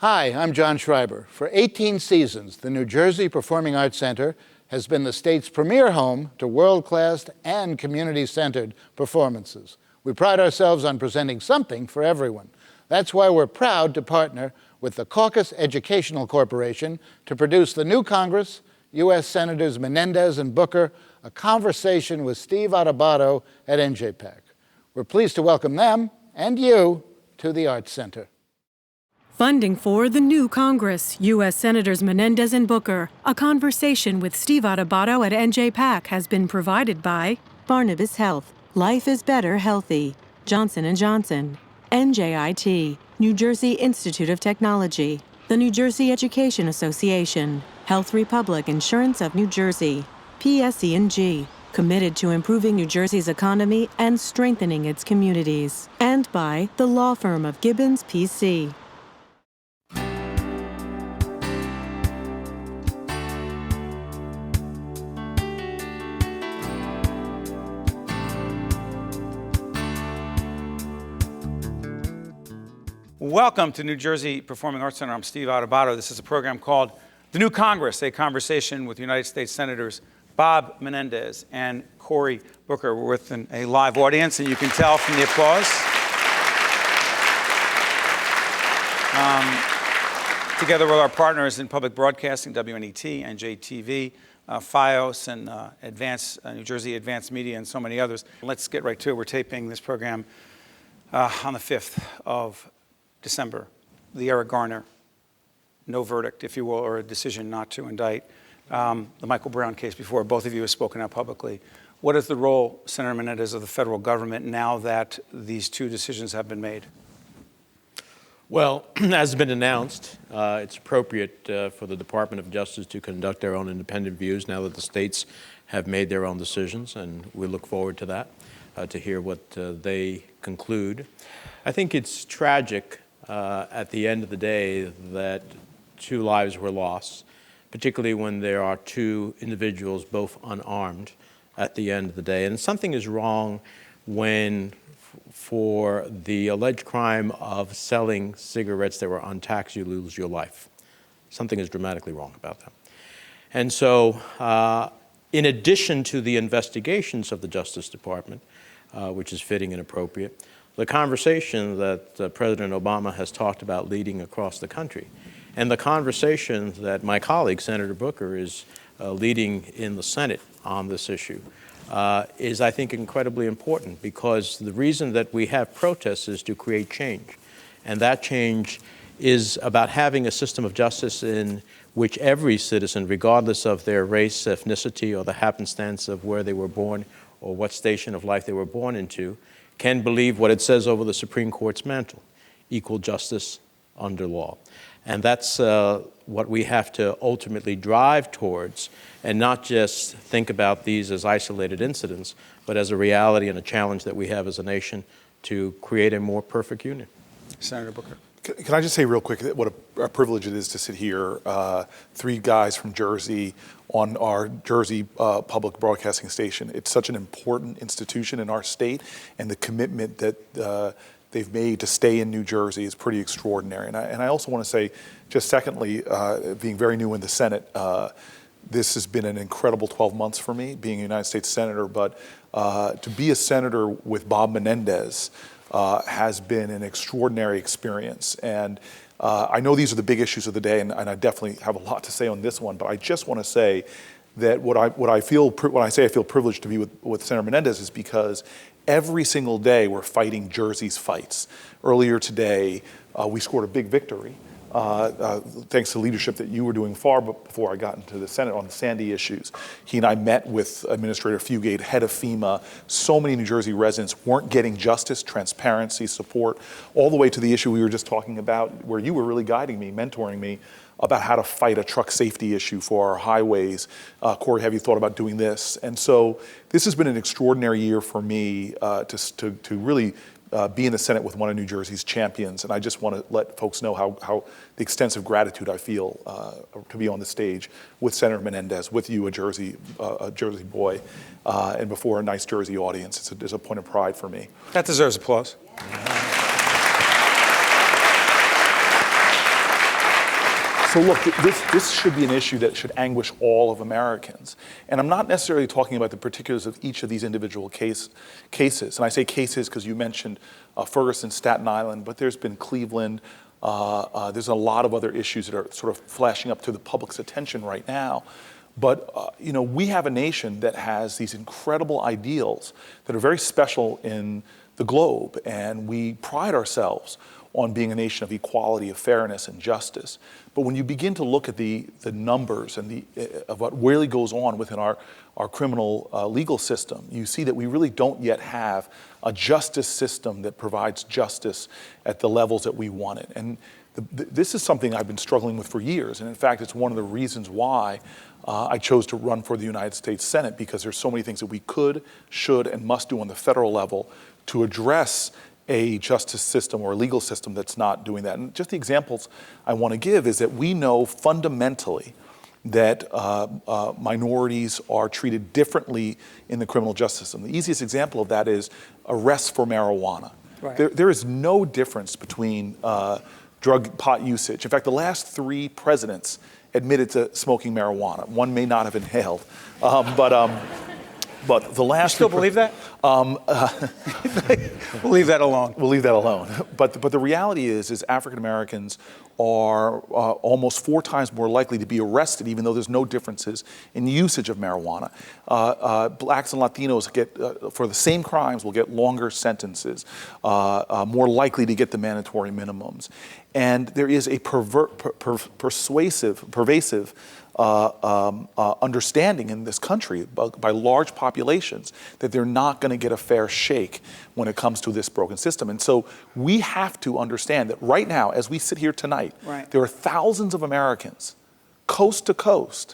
Hi, I'm John Schreiber. For 18 seasons, the New Jersey Performing Arts Center has been the state's premier home to world-class and community-centered performances. We pride ourselves on presenting something for everyone. That's why we're proud to partner with the Caucus Educational Corporation to produce the new Congress, U.S. Senators Menendez and Booker, a conversation with Steve Adubato at NJPAC. We're pleased to welcome them and you to the Arts Center. Funding for the new Congress, U.S. Senators Menendez and Booker. A conversation with Steve Adubato at NJPAC has been provided by Barnabas Health. Life is better healthy. Johnson & Johnson. NJIT. New Jersey Institute of Technology. The New Jersey Education Association. Health Republic Insurance of New Jersey. PSE&G. Committed to improving New Jersey's economy and strengthening its communities. And by the law firm of Gibbons, P.C. Welcome to New Jersey Performing Arts Center. I'm Steve Adubato. This is a program called The New Congress, a conversation with United States Senators Bob Menendez and Cory Booker. We're with a live audience, and you can tell from the applause. Together with our partners in public broadcasting, WNET, NJTV, FiOS, and New Jersey Advanced Media, and so many others. Let's get right to it. We're taping this program on the 5th of December, the Eric Garner, no verdict, if you will, or a decision not to indict, the Michael Brown case before. Both of you have spoken out publicly. What is the role, Senator Menendez, of the federal government now that these two decisions have been made? Well, as has been announced, it's appropriate for the Department of Justice to conduct their own independent views now that the states have made their own decisions, and we look forward to that, to hear what they conclude. I think it's tragic at the end of the day that two lives were lost, particularly when there are two individuals, both unarmed, at the end of the day. And something is wrong when, for the alleged crime of selling cigarettes that were untaxed, you lose your life. Something is dramatically wrong about that. And so, in addition to the investigations of the Justice Department, which is fitting and appropriate, the conversation that President Obama has talked about leading across the country, and the conversation that my colleague, Senator Booker, is leading in the Senate on this issue is, I think, incredibly important, because the reason that we have protests is to create change. And that change is about having a system of justice in which every citizen, regardless of their race, ethnicity, or the happenstance of where they were born or what station of life they were born into, can believe what it says over the Supreme Court's mantle: equal justice under law. And that's what we have to ultimately drive towards, and not just think about these as isolated incidents, but as a reality and a challenge that we have as a nation to create a more perfect union. Senator Booker. Can I just say real quick what a privilege it is to sit here, three guys from Jersey on our Jersey public broadcasting station. It's such an important institution in our state, and the commitment that they've made to stay in New Jersey is pretty extraordinary. And I also want to say, just secondly, being very new in the Senate, this has been an incredible 12 months for me, being a United States Senator, but to be a senator with Bob Menendez has been an extraordinary experience. And I know these are the big issues of the day, and I definitely have a lot to say on this one, but I just want to say that when I say I feel privileged to be with Senator Menendez is because every single day we're fighting Jersey's fights. Earlier today, we scored a big victory, thanks to leadership that you were doing far before I got into the Senate on the Sandy issues. He and I met with Administrator Fugate, head of FEMA. So many New Jersey residents weren't getting justice, transparency, support, all the way to the issue we were just talking about, where you were really guiding me, mentoring me, about how to fight a truck safety issue for our highways. Cory, have you thought about doing this? And so this has been an extraordinary year for me to really be in the Senate with one of New Jersey's champions. And I just want to let folks know how the extensive gratitude I feel to be on the stage with Senator Menendez, with you, a Jersey boy, and before a nice Jersey audience. It's a point of pride for me. That deserves applause. So look, this should be an issue that should anguish all of Americans. And I'm not necessarily talking about the particulars of each of these individual cases. And I say cases because you mentioned Ferguson, Staten Island, but there's been Cleveland. There's a lot of other issues that are sort of flashing up to the public's attention right now. But we have a nation that has these incredible ideals that are very special in the globe, and we pride ourselves on being a nation of equality, of fairness, and justice. But when you begin to look at the numbers and of what really goes on within our criminal legal system, you see that we really don't yet have a justice system that provides justice at the levels that we want it. And this is something I've been struggling with for years. And in fact, it's one of the reasons why I chose to run for the United States Senate, because there's so many things that we could, should, and must do on the federal level to address a justice system or a legal system that's not doing that. And just the examples I want to give is that we know fundamentally that minorities are treated differently in the criminal justice system. The easiest example of that is arrests for marijuana. Right. There is no difference between pot usage. In fact, the last 3 presidents admitted to smoking marijuana. One may not have inhaled, but the last. You still believe that? We'll leave that alone. We'll leave that alone. But the reality is African Americans are almost 4 times more likely to be arrested, even though there's no differences in usage of marijuana. Blacks and Latinos get, for the same crimes, will get longer sentences, more likely to get the mandatory minimums. And there is a pervasive understanding in this country by large populations that they're not going to get a fair shake when it comes to this broken system. And so we have to understand that right now, as we sit here tonight, right, there are thousands of Americans, coast to coast,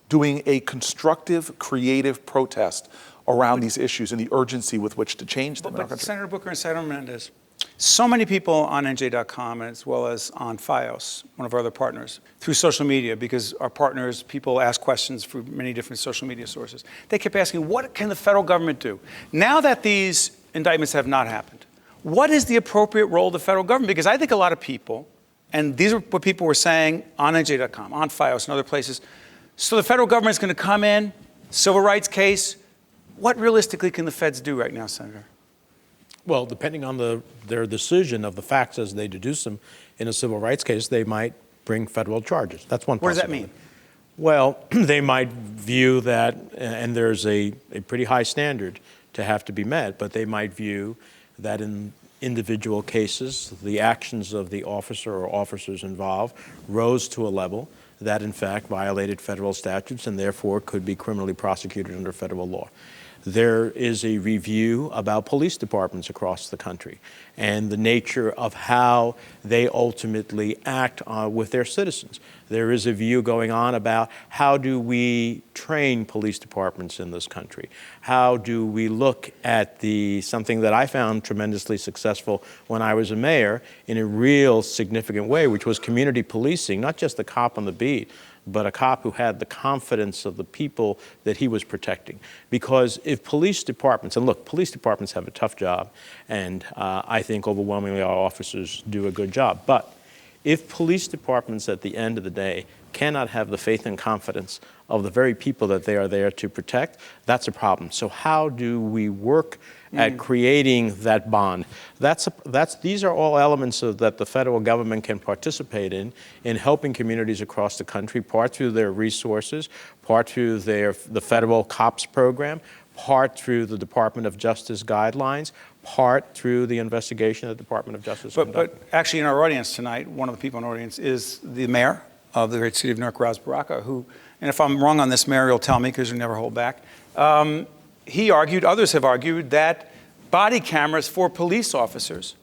doing a constructive, creative protest around these issues and the urgency with which to change them in our country. Senator Booker and Senator Menendez, so many people on NJ.com, as well as on FiOS, one of our other partners, through social media, because our partners, people ask questions through many different social media sources. They kept asking, what can the federal government do? Now that these indictments have not happened, what is the appropriate role of the federal government? Because I think a lot of people, and these are what people were saying on NJ.com, on FiOS, and other places, so the federal government is going to come in, civil rights case. What realistically can the feds do right now, Senator? Well, depending on their decision of the facts as they deduce them in a civil rights case, they might bring federal charges. That's one possibility. What does that mean? Well, they might view that, and there's a pretty high standard to have to be met, but they might view that in individual cases, the actions of the officer or officers involved rose to a level that in fact violated federal statutes and therefore could be criminally prosecuted under federal law. There is a review about police departments across the country and the nature of how they ultimately act with their citizens. There is a view going on about how do we train police departments in this country? How do we look at something that I found tremendously successful when I was a mayor in a real significant way, which was community policing, not just the cop on the beat, but a cop who had the confidence of the people that he was protecting. Because if police departments, and look, police departments have a tough job, and I think overwhelmingly our officers do a good job, but if police departments at the end of the day cannot have the faith and confidence of the very people that they are there to protect, that's a problem. So how do we work at creating that bond? These are all elements that the federal government can participate in helping communities across the country, part through their resources, part through the federal COPS program, part through the Department of Justice guidelines, part through the investigation the Department of Justice conducts. But actually in our audience tonight, one of the people in our audience is the mayor of the great city of Newark, Ras Baraka, who, and if I'm wrong on this, Mayor, you'll tell me because you never hold back. He argued, others have argued, that body cameras for police officers,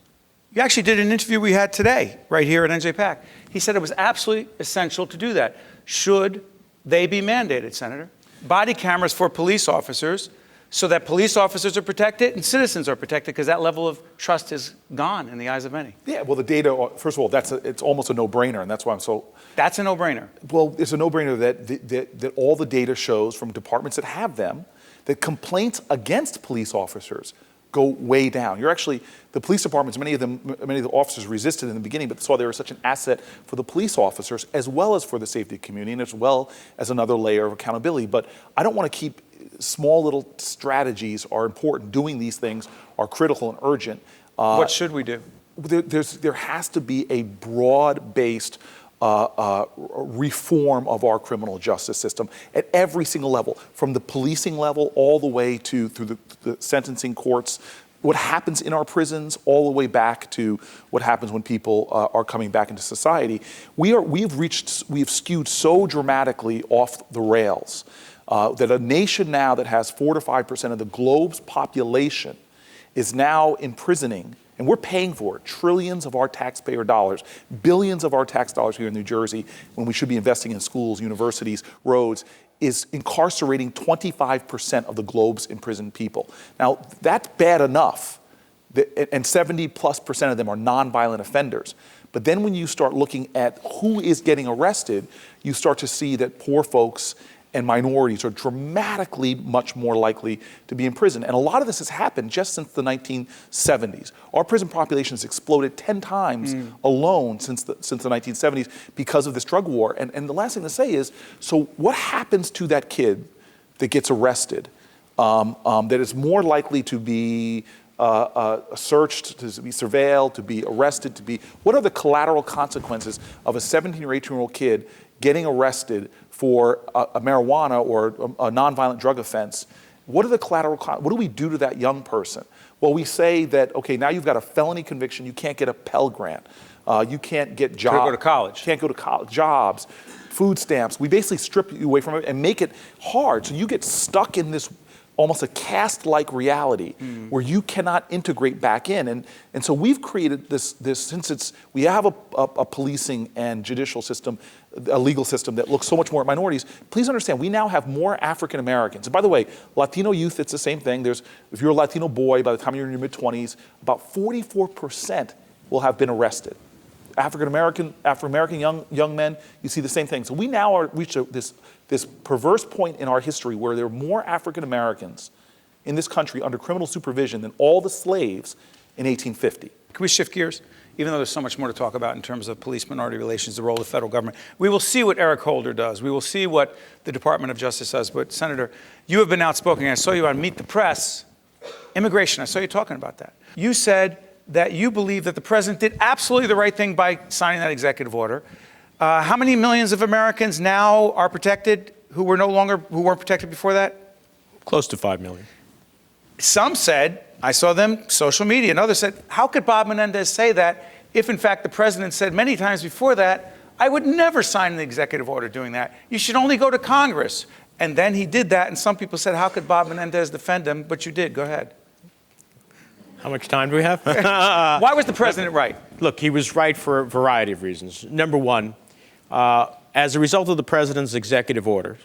you actually did an interview we had today, right here at NJPAC. He said it was absolutely essential to do that. Should they be mandated, Senator? Body cameras for police officers so that police officers are protected and citizens are protected, because that level of trust is gone in the eyes of many. Yeah, well, the data, first of all, it's almost a no-brainer, and that's why I'm so... That's a no-brainer. Well, it's a no-brainer that all the data shows from departments that have them that complaints against police officers go way down. You're actually, the police departments, many of the officers resisted in the beginning, but saw they were such an asset for the police officers as well as for the safety community and as well as another layer of accountability. But I don't want to keep, small little strategies are important. Doing these things are critical and urgent. What should we do? There has to be a broad-based reform of our criminal justice system at every single level, from the policing level all the way through the sentencing courts, what happens in our prisons, all the way back to what happens when people are coming back into society. We've skewed so dramatically off the rails that a nation now that has 4 to 5% of the globe's population is now imprisoning, and we're paying for it, trillions of our taxpayer dollars, billions of our tax dollars here in New Jersey, when we should be investing in schools, universities, roads, is incarcerating 25% of the globe's imprisoned people. Now, that's bad enough, and 70+% of them are nonviolent offenders. But then when you start looking at who is getting arrested, you start to see that poor folks and minorities are dramatically much more likely to be in prison. And a lot of this has happened just since the 1970s. Our prison population has exploded 10 times alone since the 1970s because of this drug war. And the last thing to say is, so what happens to that kid that gets arrested, that is more likely to be searched, to be surveilled, to be arrested, what are the collateral consequences of a 17 or 18-year-old kid getting arrested for a marijuana or a nonviolent drug offense? What are the collateral, what do we do to that young person? Well, we say that, okay, now you've got a felony conviction, you can't get a Pell Grant, you can't get jobs. Can't go to college. Can't go to college, jobs, food stamps. We basically strip you away from it and make it hard. So you get stuck in this almost a caste-like reality where you cannot integrate back in. And so we've created this since we have a policing and judicial system, a legal system that looks so much more at minorities. Please understand, we now have more African Americans. And by the way, Latino youth, it's the same thing. If you're a Latino boy, by the time you're in your mid-20s, about 44% will have been arrested. African American young men, you see the same thing. So we now are reached this perverse point in our history where there are more African Americans in this country under criminal supervision than all the slaves in 1850. Can we shift gears? Even though there's so much more to talk about in terms of police-minority relations, the role of the federal government. We will see what Eric Holder does. We will see what the Department of Justice does. But Senator, you have been outspoken. I saw you on Meet the Press. Immigration, I saw you talking about that. You said that you believe that the president did absolutely the right thing by signing that executive order. How many millions of Americans now are protected who weren't protected before that? Close to 5 million. Some said, I saw them, social media, and others said, how could Bob Menendez say that if in fact the president said many times before that, I would never sign an executive order doing that. You should only go to Congress. And then he did that, and some people said, how could Bob Menendez defend him? But you did, go ahead. How much time do we have? Why was the president right? Look, he was right for a variety of reasons. Number one, as a result of the president's executive order,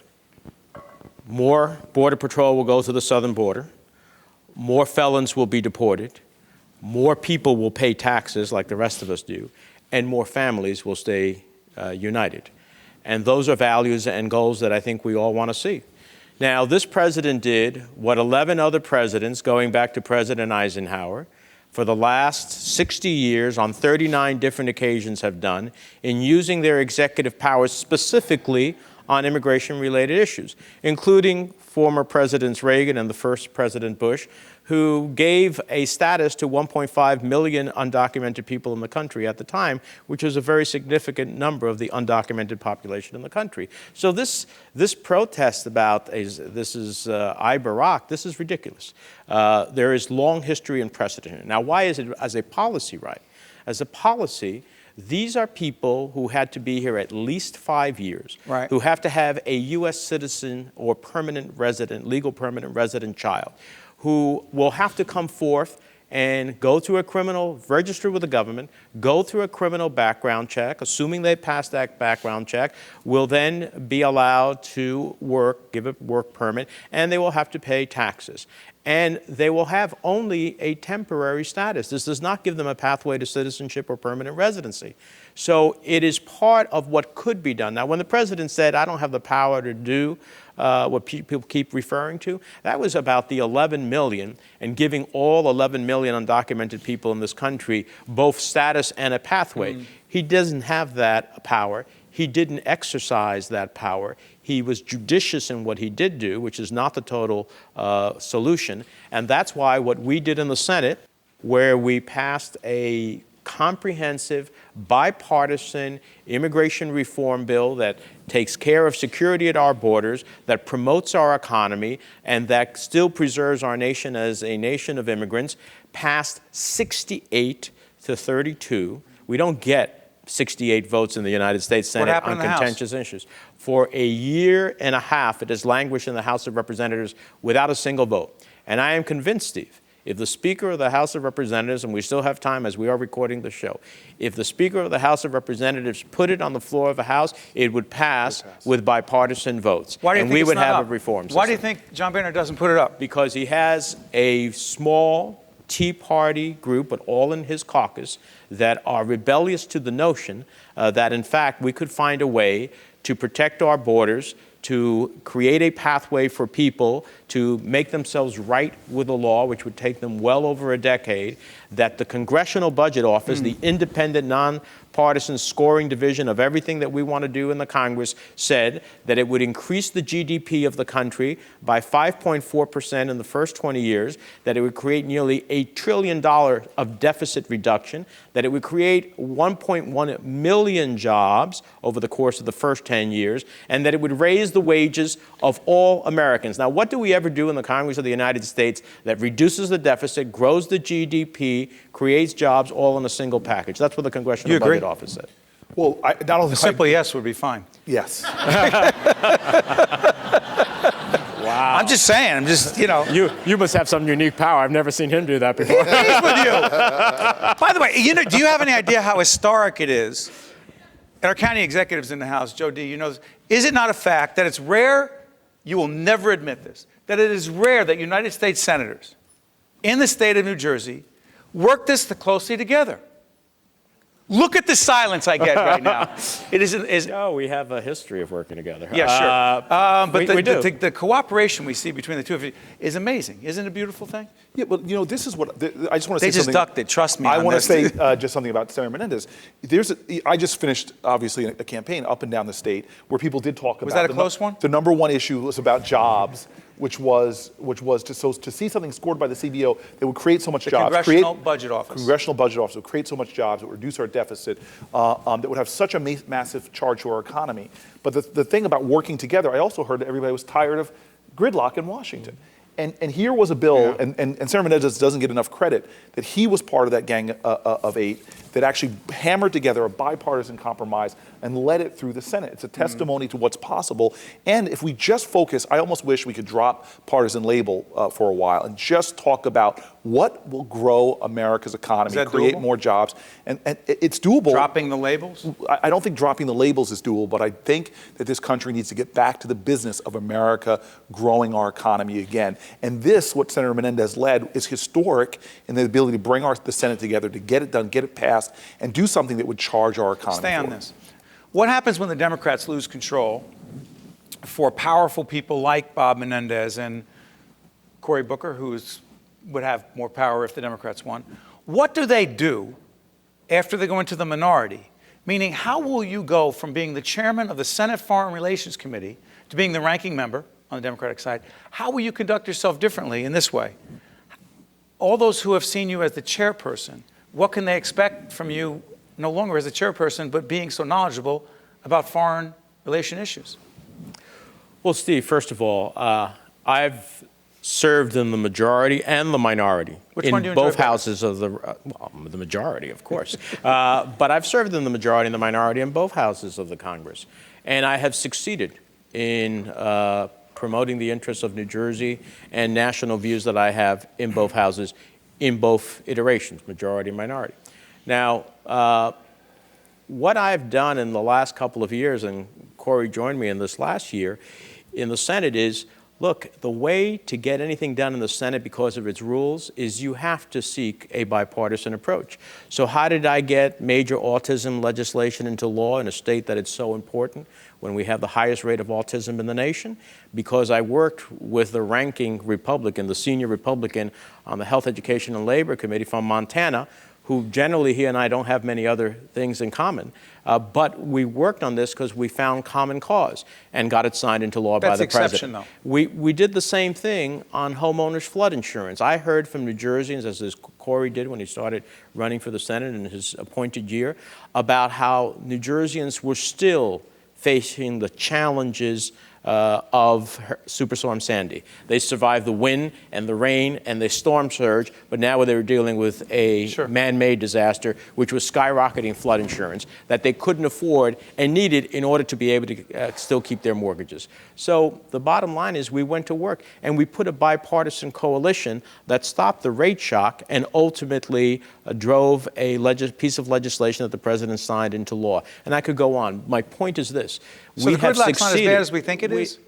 more Border Patrol will go to the southern border, more felons will be deported, more people will pay taxes like the rest of us do, and more families will stay united. And those are values and goals that I think we all want to see. Now, this president did what 11 other presidents, going back to President Eisenhower, for the last 60 years on 39 different occasions have done in using their executive powers specifically on immigration-related issues, including former Presidents Reagan and the first President Bush, who gave a status to 1.5 million undocumented people in the country at the time, which was a very significant number of the undocumented population in the country. So this protest about this is Barack, this is ridiculous. There is long history and precedent. Now, why is it as a policy right? As a policy, these are people who had to be here at least 5 years, right, who have to have a U.S. citizen or permanent resident, legal permanent resident child, who will have to come forth and go through a criminal, register with the government, go through a criminal background check, assuming they pass that background check, will then be allowed to work, give a work permit, and they will have to pay taxes. and they will have only a temporary status. This does not give them a pathway to citizenship or permanent residency. So it is part of what could be done. Now, when the president said, I don't have the power to do what people keep referring to, that was about the 11 million and giving all 11 million undocumented people in this country both status and a pathway. He doesn't have that power. He didn't exercise that power. He was judicious in what he did do, which is not the total solution. And that's why what we did in the Senate, where we passed a comprehensive, bipartisan immigration reform bill that takes care of security at our borders, that promotes our economy, and that still preserves our nation as a nation of immigrants, passed 68 to 32. We don't get 68 votes in the United States Senate on contentious issues. For a year and a half, it has languished in the House of Representatives without a single vote. And I am convinced, Steve, if the Speaker of the House of Representatives, and we still have time as we are recording the show, if the Speaker of the House of Representatives put it on the floor of the House, it would pass with bipartisan votes. Why do you and think we would have up? A reform system. Why do you think John Boehner doesn't put it up? Because he has a small Tea Party group, but all in his caucus, that are rebellious to the notion that, in fact, we could find a way to protect our borders, to create a pathway for people to make themselves right with the law, which would take them well over a decade, that the Congressional Budget Office, the independent, nonpartisan scoring division of everything that we want to do in the Congress, said that it would increase the GDP of the country by 5.4% in the first 20 years, that it would create nearly $1 trillion of deficit reduction, that it would create 1.1 million jobs over the course of the first 10 years, and that it would raise the wages of all Americans. Now, what do we ever do in the Congress of the United States that reduces the deficit, grows the GDP, creates jobs, all in a single package? That's what the Congressional Budget Office said. Well, not only A simple yes would be fine. yes. Wow. I'm just saying. I'm just, You must have some unique power. I've never seen him do that before. with you. By the way, do you have any idea how historic it is? And our county executives in the House, Joe D., you know this. Is it not a fact that it's rare, you will never admit this, that it is rare that United States senators in the state of New Jersey work this closely together? Look at the silence I get right now. It isn't. No, we have a history of working together. Yeah, sure. But we do. The cooperation we see between the two of you is amazing. Isn't it a beautiful thing? Yeah, well, this is what I just want to say. They just something. ducked it. Trust me. I want to say just something about Senator Menendez. I just finished, obviously, a campaign up and down the state where people did talk about. Was that a close one? The number one issue was about jobs, which was to see something scored by the CBO that would create so much jobs. Congressional Budget Office. Congressional Budget Office would create so much jobs, it would reduce our deficit, that would have such a massive charge to our economy. But the thing about working together, I also heard that everybody was tired of gridlock in Washington. And here was a bill, and Senator Menendez doesn't get enough credit, that he was part of that gang of 8 that actually hammered together a bipartisan compromise and led it through the Senate. It's a testimony to what's possible. And if we just focus, I almost wish we could drop partisan label for a while and just talk about what will grow America's economy, create doable? More jobs. And it's doable. Dropping the labels? I don't think dropping the labels is doable, but I think that this country needs to get back to the business of America growing our economy again. And this, what Senator Menendez led, is historic in the ability to bring the Senate together, to get it done, get it passed, and do something that would charge our economy. Stay on this. What happens when the Democrats lose control for powerful people like Bob Menendez and Cory Booker, who would have more power if the Democrats won? What do they do after they go into the minority? Meaning, how will you go from being the chairman of the Senate Foreign Relations Committee to being the ranking member on the Democratic side? How will you conduct yourself differently in this way? All those who have seen you as the chairperson, what can they expect from you no longer as a chairperson, but being so knowledgeable about foreign relation issues? Well, Steve, first of all, I've served in the majority and the minority. Which one do you enjoy both better? houses of the majority, of course. But I've served in the majority and the minority in both houses of the Congress. And I have succeeded in promoting the interests of New Jersey and national views that I have in both houses, in both iterations, majority and minority. Now, what I've done in the last couple of years, and Cory joined me in this last year, in the Senate is Look, the way to get anything done in the Senate because of its rules is you have to seek a bipartisan approach. So how did I get major autism legislation into law in a state that it's so important when we have the highest rate of autism in the nation? Because I worked with the ranking Republican, the senior Republican on the Health, Education, and Labor Committee from Montana, who generally he and I don't have many other things in common. But we worked on this because we found common cause and got it signed into law by the president. Though. We did the same thing on homeowners flood insurance. I heard from New Jerseyans, as Corey did when he started running for the Senate in his appointed year, about how New Jerseyans were still facing the challenges of Superstorm Sandy. They survived the wind and the rain and the storm surge, but now they were dealing with a man-made disaster, which was skyrocketing flood insurance that they couldn't afford and needed in order to be able to still keep their mortgages. So the bottom line is we went to work and we put a bipartisan coalition that stopped the rate shock and ultimately drove a piece of legislation that the president signed into law. And I could go on. My point is this. So the gridlock's not as bad as we think it is?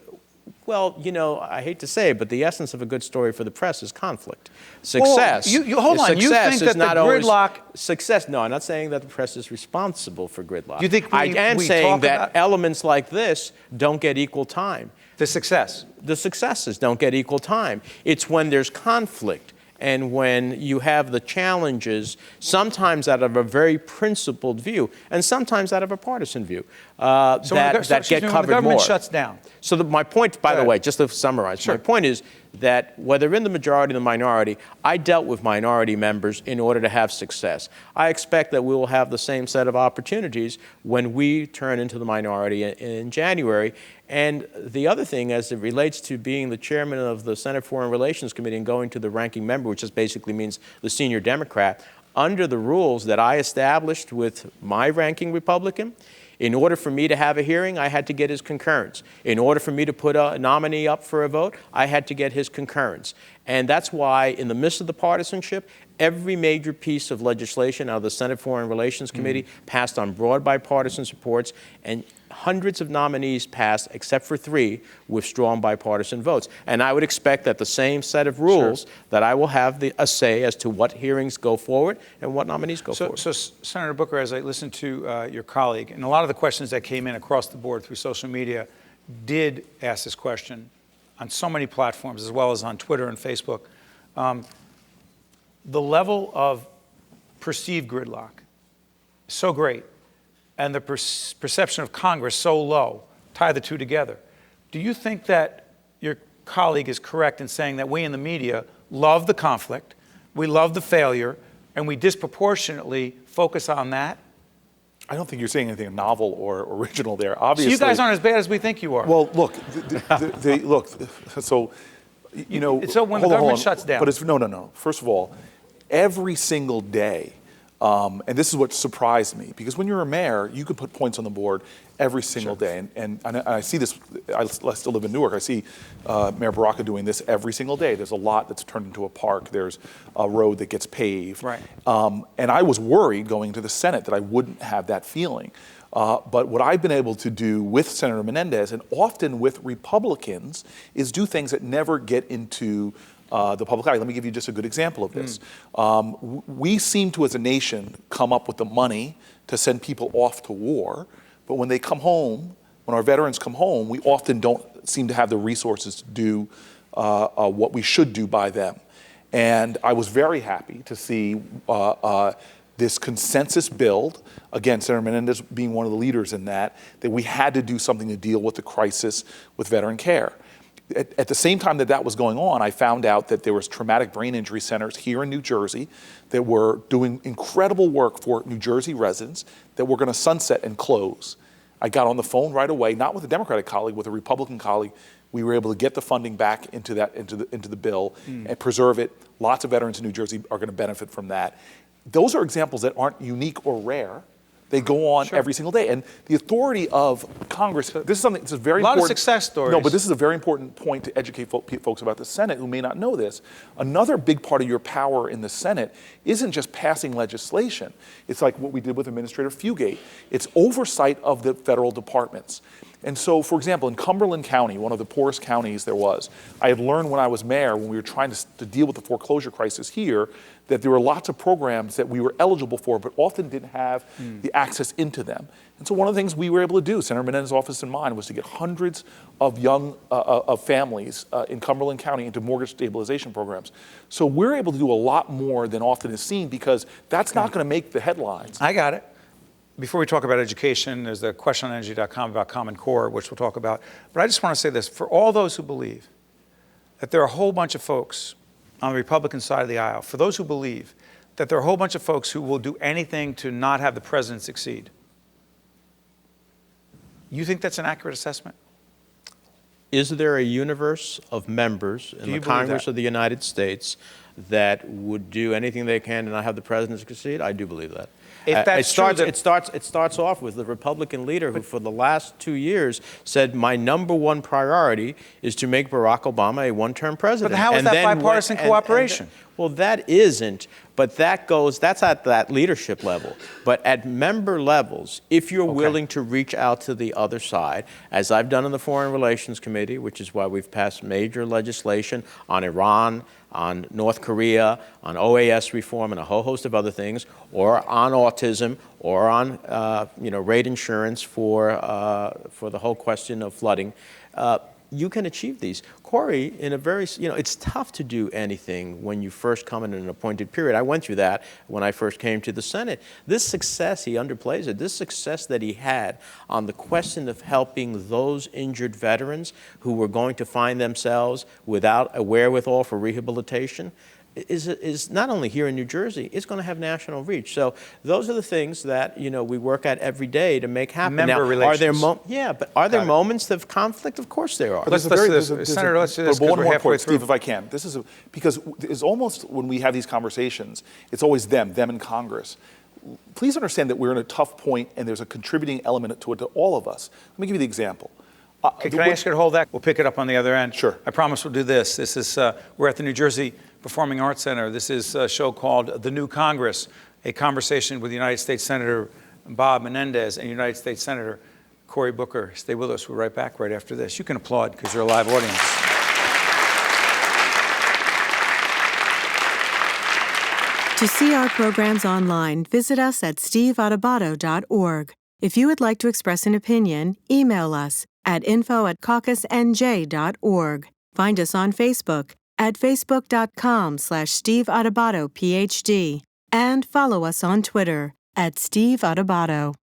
Well, you know, I hate to say it, but the essence of a good story for the press is conflict. Success. Well, hold on. You think that the gridlock... Success. No, I'm not saying that the press is responsible for gridlock. You think I am saying that elements like this don't get equal time. The success. The successes don't get equal time. It's when there's conflict and when you have the challenges, sometimes out of a very principled view, and sometimes out of a partisan view, that get covered more. When the government shuts down. So my point, by the way, just to summarize, my point is that whether in the majority or the minority, I dealt with minority members in order to have success. I expect that we will have the same set of opportunities when we turn into the minority in January. And the other thing, as it relates to being the chairman of the Senate Foreign Relations Committee and going to the ranking member, which just basically means the senior Democrat, under the rules that I established with my ranking Republican, in order for me to have a hearing, I had to get his concurrence. In order for me to put a nominee up for a vote, I had to get his concurrence. And that's why, in the midst of the partisanship, every major piece of legislation out of the Senate Foreign Relations Committee passed on broad bipartisan supports, and hundreds of nominees passed, except for 3, with strong bipartisan votes. And I would expect that the same set of rules that I will have a say as to what hearings go forward and what nominees go forward. So, Senator Booker, as I listened to your colleague, and a lot of the questions that came in across the board through social media did ask this question on so many platforms, as well as on Twitter and Facebook. The level of perceived gridlock is so great, and the perception of Congress so low, tie the two together. Do you think that your colleague is correct in saying that we in the media love the conflict, we love the failure, and we disproportionately focus on that? I don't think you're saying anything novel or original there. Obviously, so you guys aren't as bad as we think you are. Well, look, look. So, you know, so when the government shuts down, but it's no. First of all, every single day, and this is what surprised me, because when you're a mayor, you can put points on the board every single day. And I see this, I still live in Newark, I see Mayor Baraka doing this every single day. There's a lot that's turned into a park. There's a road that gets paved. Right. And I was worried going to the Senate that I wouldn't have that feeling. But what I've been able to do with Senator Menendez, and often with Republicans, is do things that never get into the public eye. Let me give you just a good example of this. We seem to, as a nation, come up with the money to send people off to war, but when they come home, when our veterans come home, we often don't seem to have the resources to do what we should do by them. And I was very happy to see this consensus build, again, Senator Menendez being one of the leaders in that we had to do something to deal with the crisis with veteran care. At the same time that was going on, I found out that there was traumatic brain injury centers here in New Jersey that were doing incredible work for New Jersey residents that were going to sunset and close. I got on the phone right away, not with a Democratic colleague, with a Republican colleague. We were able to get the funding back into the bill and preserve it. Lots of veterans in New Jersey are going to benefit from that. Those are examples that aren't unique or rare. They go on every single day. And the authority of Congress, this is something that's very important. A lot of success stories. No, but this is a very important point to educate folks about the Senate who may not know this. Another big part of your power in the Senate isn't just passing legislation. It's like what we did with Administrator Fugate. It's oversight of the federal departments. And so, for example, in Cumberland County, one of the poorest counties there was, I had learned when I was mayor, when we were trying to deal with the foreclosure crisis here, that there were lots of programs that we were eligible for, but often didn't have the access into them. And so one of the things we were able to do, Senator Menendez's office and mine, was to get hundreds of young of families in Cumberland County into mortgage stabilization programs. So we're able to do a lot more than often is seen, because that's not going to make the headlines. I got it. Before we talk about education, there's the question on NJ.com about Common Core, which we'll talk about. But I just want to say this. For all those who believe that there are a whole bunch of folks on the Republican side of the aisle, for those who believe that there are a whole bunch of folks who will do anything to not have the president succeed, you think that's an accurate assessment? Is there a universe of members in the Congress of the United States that would do anything they can to not have the president succeed? I do believe that. If that's true, it starts off with the Republican leader who, for the last 2 years, said my number one priority is to make Barack Obama a one-term president. But how is that bipartisan cooperation? Well, that isn't, but that's at that leadership level. But at member levels, if you're willing to reach out to the other side, as I've done in the Foreign Relations Committee, which is why we've passed major legislation on Iran, on North Korea, on OAS reform, and a whole host of other things, or on autism, or on rate insurance for the whole question of flooding, you can achieve these. Corey, in a very, it's tough to do anything when you first come in an appointed period. I went through that when I first came to the Senate. This success, he underplays it, this success that he had on the question of helping those injured veterans who were going to find themselves without a wherewithal for rehabilitation, is not only here in New Jersey, it's going to have national reach. So those are the things that we work at every day to make happen. Member relations. Are there moments of conflict? Of course there are. But let's do this, Senator. Let's do this because we're halfway through. Steve, if I can, because it's almost when we have these conversations, it's always them in Congress. Please understand that we're in a tough point, and there's a contributing element to it to all of us. Let me give you the example. Can I ask you to hold that? We'll pick it up on the other end. Sure. I promise we'll do this. This is we're at the New Jersey Performing Arts Center. This is a show called The New Congress, a conversation with United States Senator Bob Menendez and United States Senator Cory Booker. Stay with us. We're right back right after this. You can applaud because you're a live audience. To see our programs online, visit us at steveadubato.org. If you would like to express an opinion, email us at info@caucusnj.org. Find us on Facebook at facebook.com/Steve Adubato, PhD, and follow us on Twitter at Steve Adubato.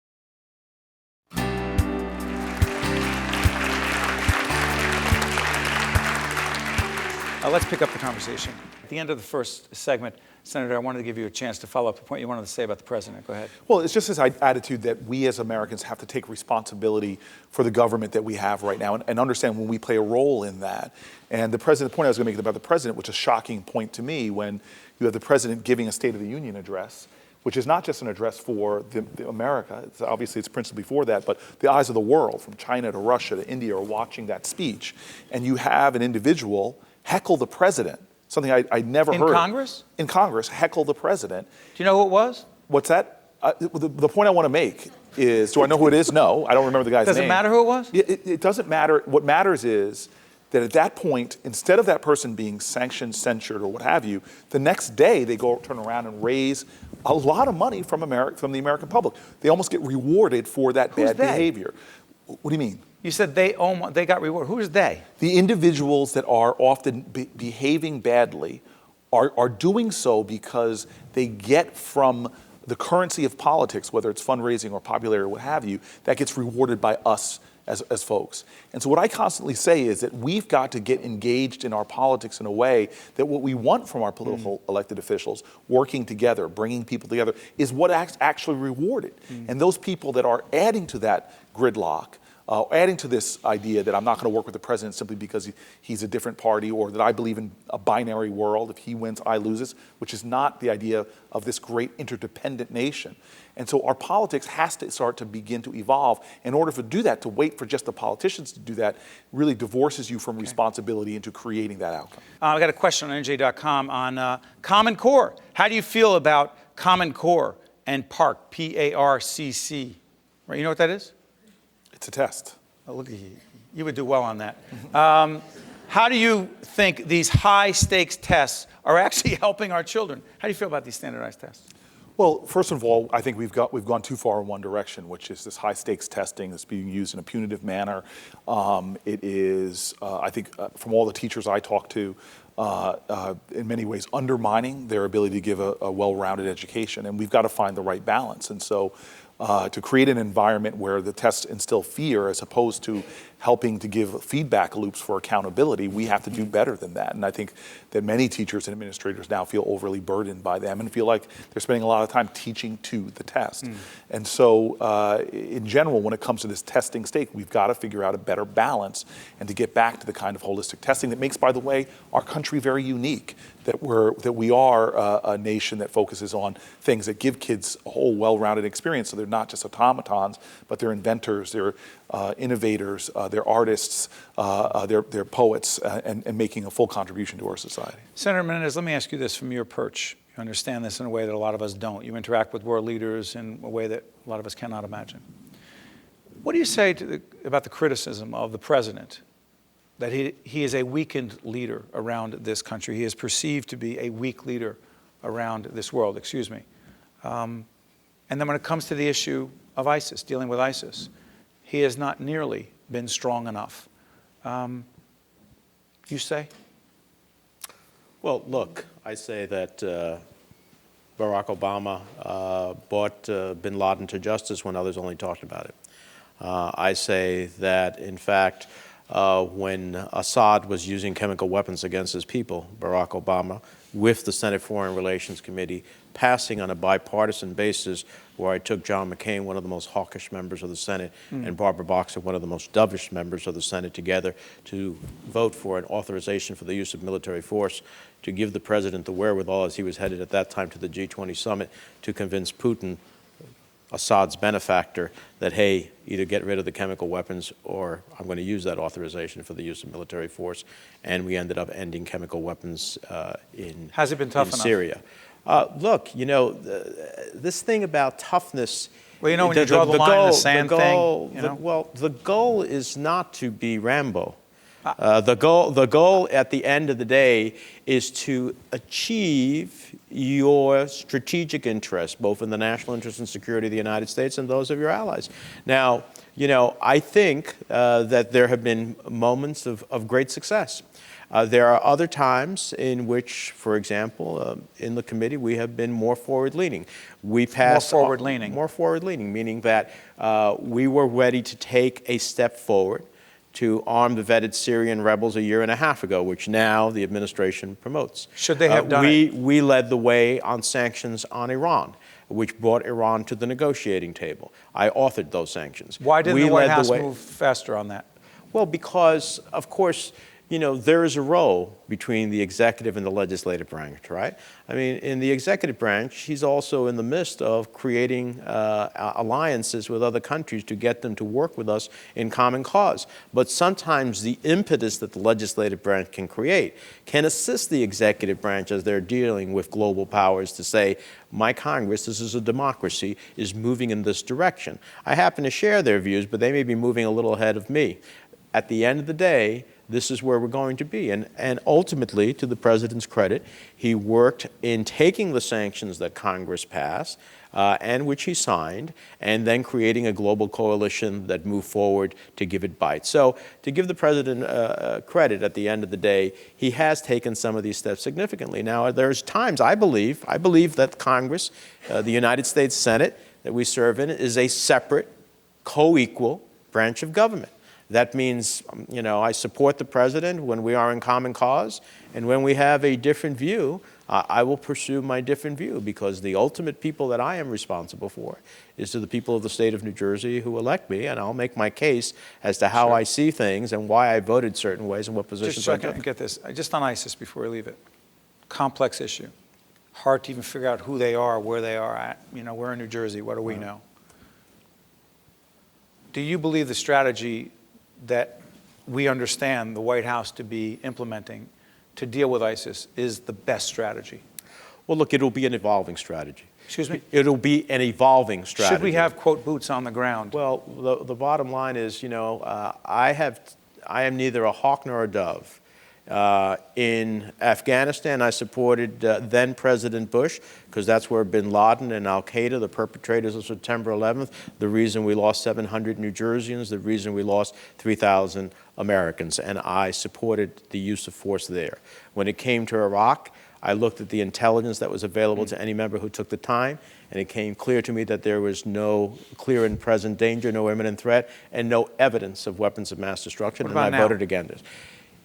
Let's pick up the conversation. At the end of the first segment, Senator, I wanted to give you a chance to follow up the point you wanted to say about the president. Go ahead. Well, it's just this attitude that we as Americans have to take responsibility for the government that we have right now and understand when we play a role in that. And the point I was going to make about the president, which is a shocking point to me, when you have the president giving a State of the Union address, which is not just an address for the America. Obviously, it's principally for that, but the eyes of the world, from China to Russia to India, are watching that speech. And you have an individual heckle the president, something I never heard. In Congress? In Congress, heckle the president. Do you know who it was? What's that? The point I want to make is, do I know who it is? No, I don't remember the guy's name. Does it matter who it was? It doesn't matter. What matters is that at that point, instead of that person being sanctioned, censured, or what have you, the next day they turn around and raise a lot of money from the American public. They almost get rewarded for that bad behavior. What do you mean? You said they got rewarded. Who's they? The individuals that are often behaving badly are doing so because they get from the currency of politics, whether it's fundraising or popularity or what have you, that gets rewarded by us as folks. And so what I constantly say is that we've got to get engaged in our politics in a way that what we want from our political elected officials, working together, bringing people together, is what actually rewarded. And those people that are adding to that gridlock, adding to this idea that I'm not going to work with the president simply because he's a different party, or that I believe in a binary world, if he wins, I loses, which is not the idea of this great interdependent nation. And so our politics has to start to begin to evolve. In order to do that, to wait for just the politicians to do that, really divorces you from responsibility into creating that outcome. I got a question on NJ.com on Common Core. How do you feel about Common Core and PARC, P-A-R-C-C? Right, you know what that is? It's a test. Oh, look at you. You would do well on that. How do you think these high-stakes tests are actually helping our children? How do you feel about these standardized tests? Well, first of all, I think we've gone too far in one direction, which is this high-stakes testing that's being used in a punitive manner. It is, I think, from all the teachers I talk to, in many ways undermining their ability to give a well-rounded education, and we've got to find the right balance. And so to create an environment where the tests instill fear as opposed to helping to give feedback loops for accountability, we have to do better than that. And I think that many teachers and administrators now feel overly burdened by them and feel like they're spending a lot of time teaching to the test. And so in general, when it comes to this testing stake, we've got to figure out a better balance and to get back to the kind of holistic testing that makes, by the way, our country very unique, that we are a nation that focuses on things that give kids a whole well-rounded experience. So they're not just automatons, but they're inventors, they're innovators, they're artists, they're poets, and making a full contribution to our society. Senator Menendez, let me ask you this from your perch. You understand this in a way that a lot of us don't. You interact with world leaders in a way that a lot of us cannot imagine. What do you say about the criticism of the president that he is a weakened leader around this country? He is perceived to be a weak leader around this world, excuse me. And then when it comes to the issue of ISIS, dealing with ISIS, he has not nearly been strong enough. You say? Well, look, I say that Barack Obama brought bin Laden to justice when others only talked about it. I say that, in fact, when Assad was using chemical weapons against his people, Barack Obama, with the Senate Foreign Relations Committee, passing on a bipartisan basis, where I took John McCain, one of the most hawkish members of the Senate, and Barbara Boxer, one of the most dovish members of the Senate, together to vote for an authorization for the use of military force to give the president the wherewithal, as he was headed at that time to the G20 summit, to convince Putin, Assad's benefactor, that, hey, either get rid of the chemical weapons or I'm going to use that authorization for the use of military force. And we ended up ending chemical weapons in Has it been tough enough? Syria. Look, you know, this thing about toughness. Well, you know, when you draw the line in the sand thing, you know? Well, the goal is not to be Rambo. The goal at the end of the day is to achieve your strategic interests, both in the national interest and security of the United States and those of your allies. Now, you know, I think that there have been moments of great success. There are other times in which, for example, in the committee, we have been more forward-leaning. We passed more forward-leaning. More forward-leaning, meaning that we were ready to take a step forward to arm the vetted Syrian rebels a year and a half ago, which now the administration promotes. Should they have done it? We led the way on sanctions on Iran, which brought Iran to the negotiating table. I authored those sanctions. Why didn't the White House move faster on that? Well, because, of course, you know, there is a role between the executive and the legislative branch, right? I mean, in the executive branch, he's also in the midst of creating alliances with other countries to get them to work with us in common cause. But sometimes the impetus that the legislative branch can create can assist the executive branch as they're dealing with global powers to say, my Congress, this is a democracy, is moving in this direction. I happen to share their views, but they may be moving a little ahead of me. At the end of the day, this is where we're going to be. And ultimately, to the president's credit, he worked in taking the sanctions that Congress passed and which he signed, and then creating a global coalition that moved forward to give it bite. So to give the president credit, at the end of the day, he has taken some of these steps significantly. Now, there's times, I believe that Congress, the United States Senate that we serve in, is a separate, co-equal branch of government. That means, you know, I support the president when we are in common cause, and when we have a different view, I will pursue my different view, because the ultimate people that I am responsible for is to the people of the state of New Jersey who elect me, and I'll make my case as to how I see things and why I voted certain ways and what positions I took. Just get this, just on ISIS before we leave it. Complex issue. Hard to even figure out who they are, where they are at. You know, we're in New Jersey, what do we know? Do you believe the strategy that we understand the White House to be implementing to deal with ISIS is the best strategy? Well, look, it'll be an evolving strategy. Excuse me? It'll be an evolving strategy. Should we have, quote, boots on the ground? Well, the bottom line is, I am neither a hawk nor a dove. In Afghanistan, I supported then President Bush, because that's where bin Laden and al-Qaeda, the perpetrators of September 11th, the reason we lost 700 New Jerseyans, the reason we lost 3,000 Americans, and I supported the use of force there. When it came to Iraq, I looked at the intelligence that was available to any member who took the time, and it came clear to me that there was no clear and present danger, no imminent threat, and no evidence of weapons of mass destruction, and I voted against it.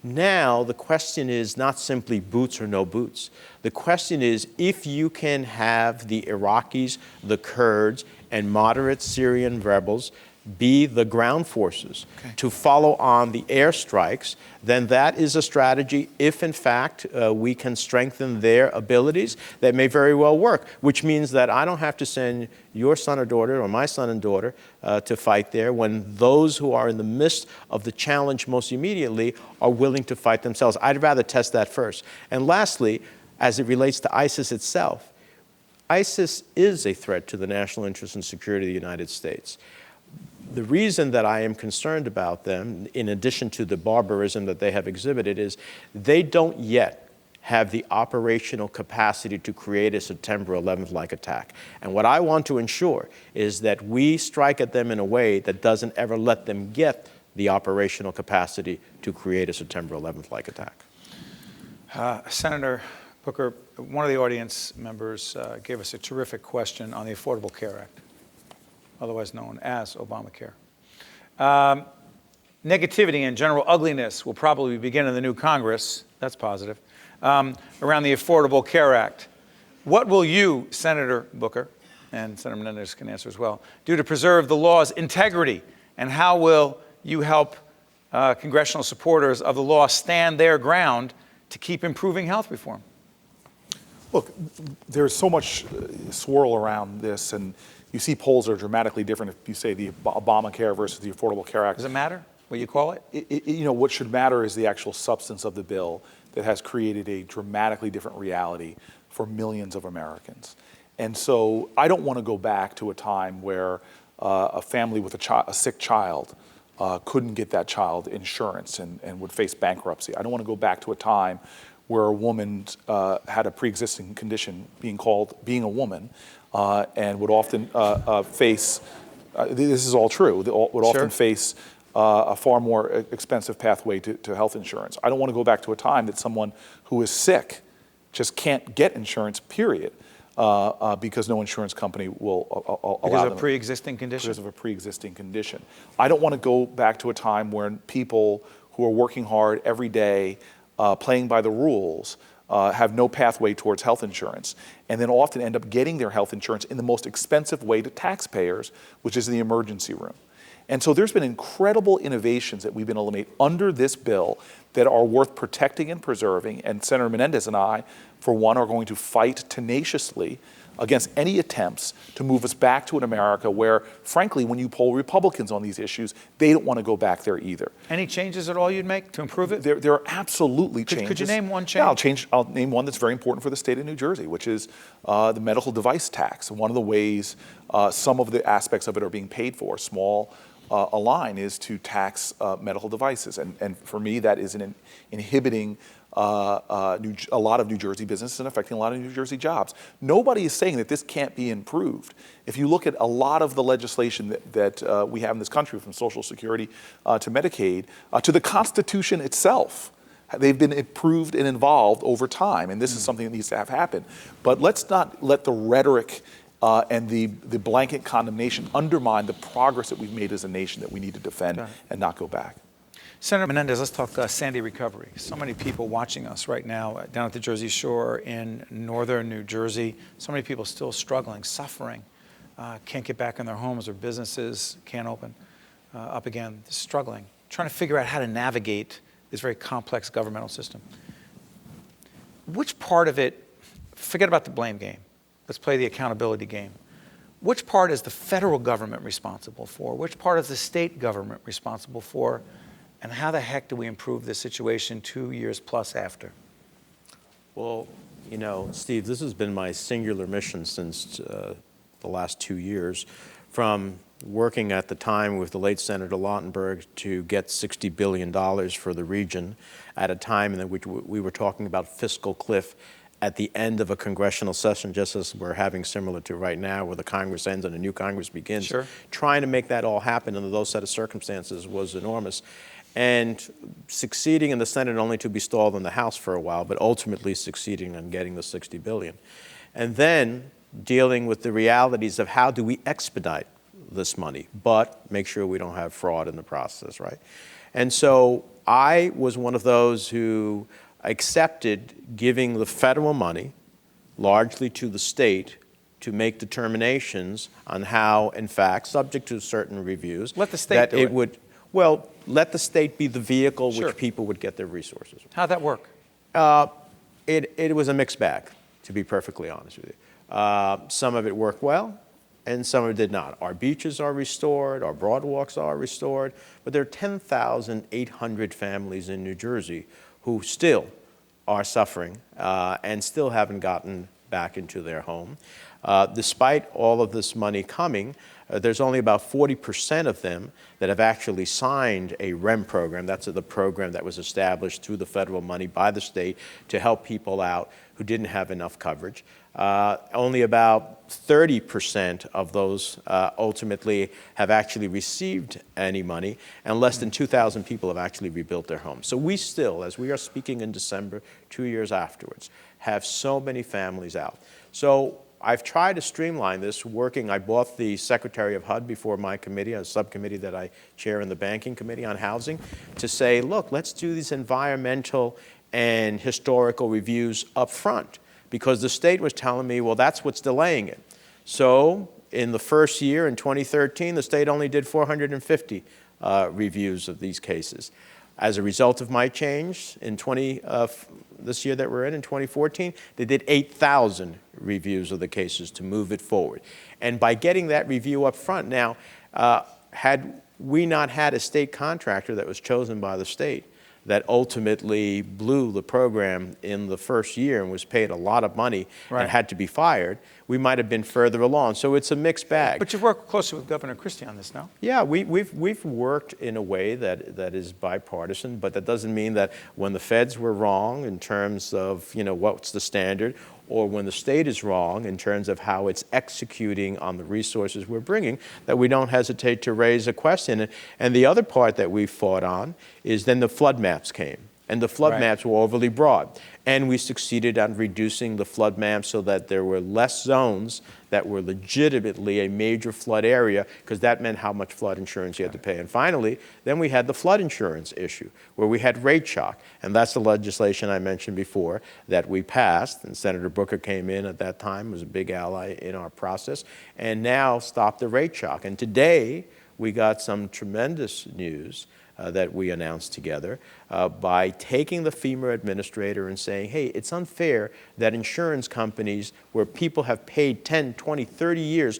Now, the question is not simply boots or no boots. The question is, if you can have the Iraqis, the Kurds, and moderate Syrian rebels be the ground forces to follow on the airstrikes, then that is a strategy, if in fact we can strengthen their abilities, that may very well work, which means that I don't have to send your son or daughter or my son and daughter to fight there when those who are in the midst of the challenge most immediately are willing to fight themselves. I'd rather test that first. And lastly, as it relates to ISIS itself, ISIS is a threat to the national interest and security of the United States. The reason that I am concerned about them, in addition to the barbarism that they have exhibited, is they don't yet have the operational capacity to create a September 11th-like attack. And what I want to ensure is that we strike at them in a way that doesn't ever let them get the operational capacity to create a September 11th-like attack. Senator Booker, one of the audience members gave us a terrific question on the Affordable Care Act, otherwise known as Obamacare. Negativity and general ugliness will probably begin in the new Congress, that's positive, around the Affordable Care Act. What will you, Senator Booker, and Senator Menendez can answer as well, do to preserve the law's integrity, and how will you help congressional supporters of the law stand their ground to keep improving health reform? Look, there's so much swirl around this, and you see polls that are dramatically different if you say the Obamacare versus the Affordable Care Act. Does it matter what you call it? What should matter is the actual substance of the bill that has created a dramatically different reality for millions of Americans. And so I don't want to go back to a time where a family with a sick child couldn't get that child insurance and would face bankruptcy. I don't want to go back to a time where a woman had a pre-existing condition being a woman and would often face, this is all true, would often face a far more expensive pathway to health insurance. I don't want to go back to a time that someone who is sick just can't get insurance, period, because no insurance company will allow them. Because of a pre-existing condition? Because of a pre-existing condition. I don't want to go back to a time when people who are working hard every day, playing by the rules, have no pathway towards health insurance, and then often end up getting their health insurance in the most expensive way to taxpayers, which is the emergency room. And so there's been incredible innovations that we've been able to make under this bill that are worth protecting and preserving, and Senator Menendez and I, for one, are going to fight tenaciously against any attempts to move us back to an America where, frankly, when you poll Republicans on these issues, they don't want to go back there either. Any changes at all you'd make to improve it? There are absolutely changes. Could you name one change? Yeah, I'll name one that's very important for the state of New Jersey, which is the medical device tax. One of the ways some of the aspects of it are being paid for, small a line, is to tax medical devices. And for me, that is inhibiting a lot of New Jersey businesses and affecting a lot of New Jersey jobs. Nobody is saying that this can't be improved. If you look at a lot of the legislation that we have in this country, from Social Security to Medicaid, to the Constitution itself, they've been improved and involved over time, and this is something that needs to have happen. But let's not let the rhetoric and the blanket condemnation undermine the progress that we've made as a nation that we need to defend and not go back. Senator Menendez, let's talk Sandy recovery. So many people watching us right now down at the Jersey Shore in northern New Jersey. So many people still struggling, suffering, can't get back in their homes or businesses, can't open up again, struggling, trying to figure out how to navigate this very complex governmental system. Which part of it, forget about the blame game, let's play the accountability game. Which part is the federal government responsible for? Which part is the state government responsible for? And how the heck do we improve this situation 2 years plus after? Well, You know, Steve, this has been my singular mission since the last 2 years, from working at the time with the late Senator Lautenberg to get $60 billion for the region at a time in which we were talking about fiscal cliff at the end of a congressional session, just as we're having similar to right now, where the Congress ends and a new Congress begins. Sure. Trying to make that all happen under those set of circumstances was enormous. And succeeding in the Senate only to be stalled in the House for a while, but ultimately succeeding in getting the $60 billion. And then dealing with the realities of how do we expedite this money, but make sure we don't have fraud in the process, right? And so I was one of those who accepted giving the federal money largely to the state to make determinations on how, in fact, subject to certain reviews, Let the state that do it it. would, well, let the state be the vehicle Sure. which people would get their resources. How'd that work? It was a mixed bag, to be perfectly honest with you. Some of it worked well, and some of it did not. Our beaches are restored, our boardwalks are restored, but there are 10,800 families in New Jersey who still are suffering and still haven't gotten back into their home. Despite all of this money coming, there's only about 40% of them that have actually signed a REM program. That's the program that was established through the federal money by the state to help people out who didn't have enough coverage. Only about 30% of those ultimately have actually received any money, and less than 2,000 people have actually rebuilt their homes. So we still, as we are speaking in December, 2 years afterwards, have so many families out. So I've tried to streamline this I bought the Secretary of HUD before my committee, a subcommittee that I chair in the Banking Committee on Housing, to say, look, let's do these environmental and historical reviews up front, because the state was telling me, well, that's what's delaying it. So in the first year, in 2013, the state only did 450 reviews of these cases. As a result of my change in this year that we're in 2014, they did 8,000 reviews of the cases to move it forward. And by getting that review up front now, had we not had a state contractor that was chosen by the state that ultimately blew the program in the first year and was paid a lot of money Right. and had to be fired, we might have been further along. So it's a mixed bag. But you've worked closely with Governor Christie on this, no? Yeah, we've worked in a way that is bipartisan, but that doesn't mean that when the feds were wrong in terms of, what's the standard, or when the state is wrong in terms of how it's executing on the resources we're bringing, that we don't hesitate to raise a question. And the other part that we fought on is then the flood maps came. And the flood Right. maps were overly broad. And we succeeded on reducing the flood maps so that there were less zones that were legitimately a major flood area, because that meant how much flood insurance you had to pay. And finally, then we had the flood insurance issue, where we had rate shock. And that's the legislation I mentioned before that we passed. And Senator Booker came in at that time, was a big ally in our process, and now stopped the rate shock. And today, we got some tremendous news that we announced together by taking the FEMA administrator and saying, hey, it's unfair that insurance companies where people have paid 10, 20, 30 years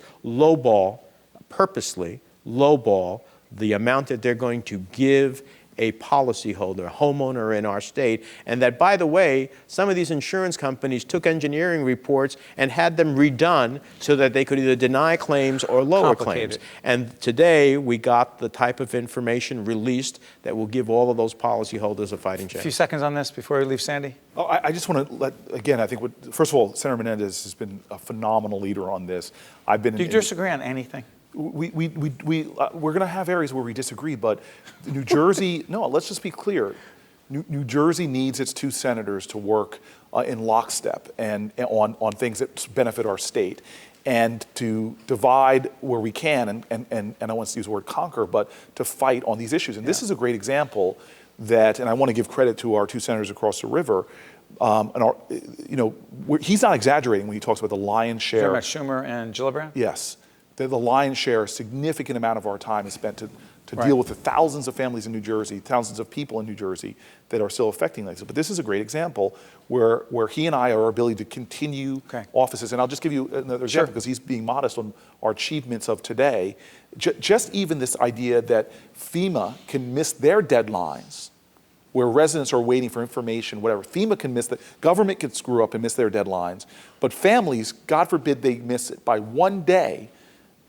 purposely lowball the amount that they're going to give a policyholder, a homeowner in our state, and that, by the way, some of these insurance companies took engineering reports and had them redone so that they could either deny claims or lower claims. And today, we got the type of information released that will give all of those policyholders a fighting chance. A few seconds on this before we leave Sandy. Oh, I just want to I think, first of all, Senator Menendez has been a phenomenal leader on this. Do you disagree on anything? We're going to have areas where we disagree, but New Jersey, no, let's just be clear. New Jersey needs its two senators to work in lockstep and on things that benefit our state, and to divide where we can, and I want to use the word conquer, but to fight on these issues. And this is a great example that, and I want to give credit to our two senators across the river. He's not exaggerating when he talks about the lion's share. You're talking about Schumer and Gillibrand? Yes. The lion's share, a significant amount of our time is spent to Right. deal with the thousands of families in New Jersey, thousands of people in New Jersey that are still affecting this. But this is a great example where he and I, our ability to continue offices, and I'll just give you another example because he's being modest on our achievements of today. Just even this idea that FEMA can miss their deadlines where residents are waiting for information, whatever. FEMA can miss that. Government can screw up and miss their deadlines. But families, God forbid they miss it by one day,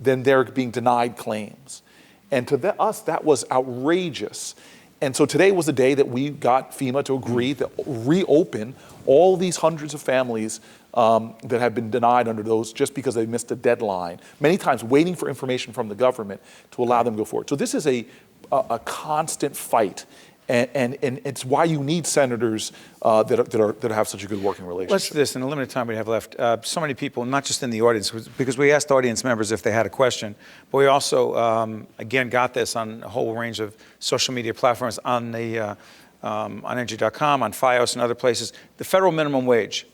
then they're being denied claims. And to us, that was outrageous. And so today was the day that we got FEMA to agree to reopen all these hundreds of families that have been denied under those just because they missed a deadline, many times waiting for information from the government to allow them to go forward. So this is a constant fight. And it's why you need senators that have such a good working relationship. Let's do this in the limited time we have left. So many people, not just in the audience, because we asked audience members if they had a question, but we also, again, got this on a whole range of social media platforms on the on NJ.com, on FiOS, and other places. The federal minimum wage.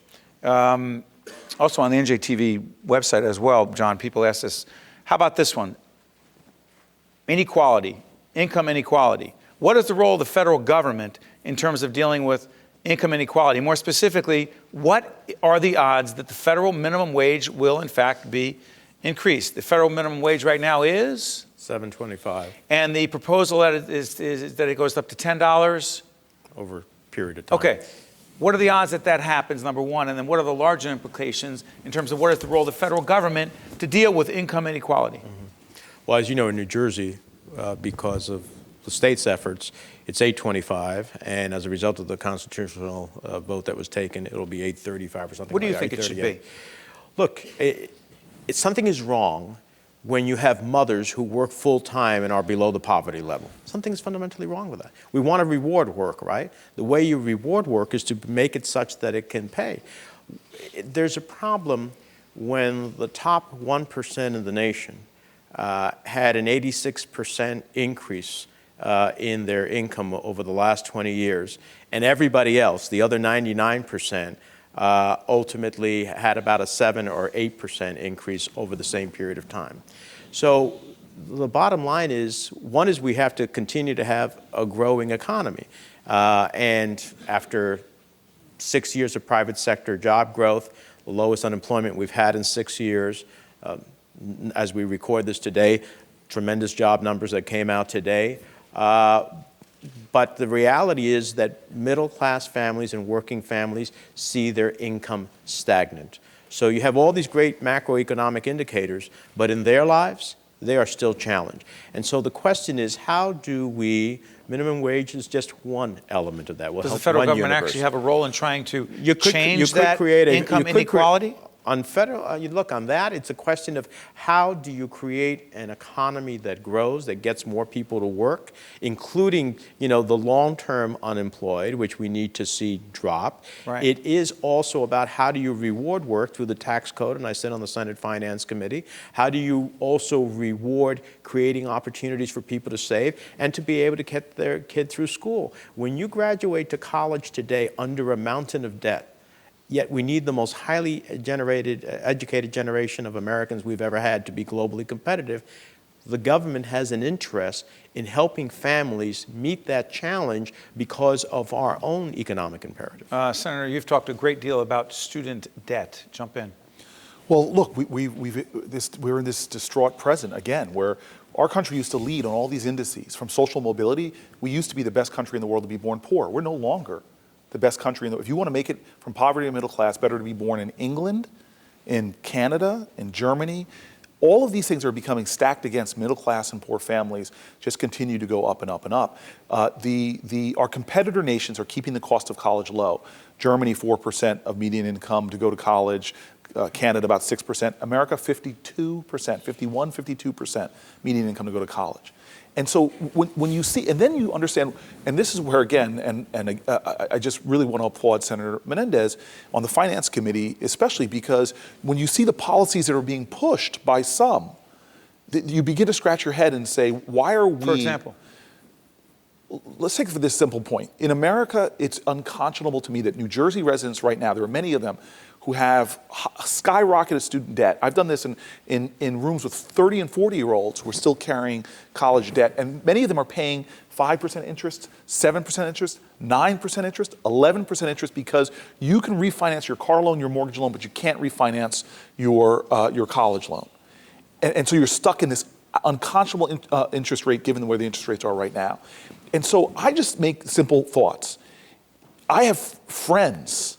Also on the NJTV website as well, John, people ask us, how about this one? Inequality, income inequality. What is the role of the federal government in terms of dealing with income inequality? More specifically, what are the odds that the federal minimum wage will, in fact, be increased? The federal minimum wage right now is? $7.25. And the proposal that is that it goes up to $10? Over a period of time. Okay. What are the odds that that happens, number one? And then what are the larger implications in terms of what is the role of the federal government to deal with income inequality? Well, as you know, in New Jersey, because of the state's efforts, it's $8.25, and as a result of the constitutional vote that was taken, it'll be $8.35 or something. What do you like think it should be? Look, something is wrong when you have mothers who work full-time and are below the poverty level. Something's fundamentally wrong with that. We want to reward work, right? The way you reward work is to make it such that it can pay. There's a problem when the top 1% in the nation had an 86% increase in their income over the last 20 years, and everybody else, the other 99%, ultimately had about a 7 or 8% increase over the same period of time. So the bottom line is, one is we have to continue to have a growing economy. And after 6 years of private sector job growth, the lowest unemployment we've had in 6 years, as we record this today, tremendous job numbers that came out today. But the reality is that middle-class families and working families see their income stagnant. So you have all these great macroeconomic indicators, but in their lives, they are still challenged. And so the question is, how do we, minimum wage is just one element of that. Does the federal government actually have a role in trying to change that income inequality? On federal, you look on that, it's a question of how do you create an economy that grows, that gets more people to work, including, the long-term unemployed, which we need to see drop. Right. It is also about how do you reward work through the tax code, and I sit on the Senate Finance Committee. How do you also reward creating opportunities for people to save and to be able to get their kid through school? When you graduate to college today under a mountain of debt, yet we need the most highly educated generation of Americans we've ever had to be globally competitive. The government has an interest in helping families meet that challenge because of our own economic imperative. Senator, you've talked a great deal about student debt. Jump in. Well, look, we're in this distraught present again, where our country used to lead on all these indices. From social mobility, we used to be the best country in the world to be born poor. We're no longer the best country in the world. If you want to make it from poverty to middle class, better to be born in England, in Canada, in Germany. All of these things are becoming stacked against middle class and poor families, just continue to go up and up and up. Our competitor nations are keeping the cost of college low. Germany, 4% of median income to go to college. Canada, about 6%. America, 52%, 52% median income to go to college. And so when you see, and then you understand, and this is where, again, and I just really want to applaud Senator Menendez on the Finance Committee, especially because when you see the policies that are being pushed by some, you begin to scratch your head and say, why are we... For example? Let's take for this simple point. In America, it's unconscionable to me that New Jersey residents right now, there are many of them, who have skyrocketed student debt. I've done this in rooms with 30 and 40-year-olds who are still carrying college debt, and many of them are paying 5% interest, 7% interest, 9% interest, 11% interest, because you can refinance your car loan, your mortgage loan, but you can't refinance your college loan. And so you're stuck in this unconscionable interest rate given where the interest rates are right now. And so I just make simple thoughts. I have friends